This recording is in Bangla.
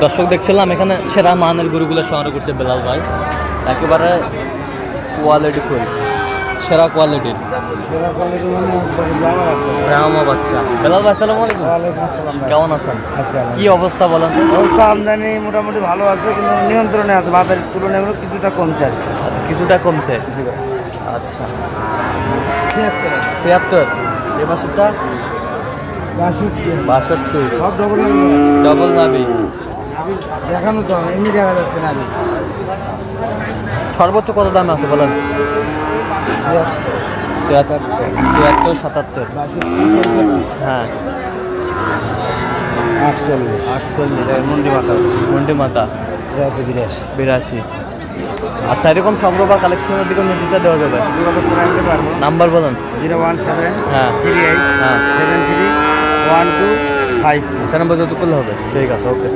দর্শক দেখছিলাম এখানে সেরা মানের গরুগুলো সংগ্রহ করছে বেলাল ভাই, একেবারে কোয়ালিটি ফুল, সেরা কোয়ালিটির ব্রাহ্মা বাচ্চা। বেলাল ভাই আসসালামু আলাইকুম। কেমন আছেন? কি অবস্থা বলেন? অবস্থা আমদানি মোটামুটি ভালো আছে, কিন্তু নিয়ন্ত্রণে আছে, বাজারের তুলনায় কিছুটা কমছে আর কি। আচ্ছা, কিছুটা কমছে। জি ভাই। আচ্ছা, 76 76। এই মাসেরটা 62। সব ডবল ডবল নাবি। দেখানো তো এমনি দেখা যাচ্ছে না। আমি সর্বোচ্চ কত দামে আছে বলেন? 76, 77। হ্যাঁ, 48। মন্ডি মাথা মন্ডি মাতা 82। আচ্ছা, এরকম সংগ্রহ বা কালেকশনের দিকে নোটিশটা দেওয়া যাবে? যোগাযোগ করে আনতে পারবো। নাম্বার বলেন। 017 হ্যাঁ 38 হ্যাঁ 73 1252। আচ্ছা, নাম্বার যত করলে হবে। ঠিক আছে, ওকে।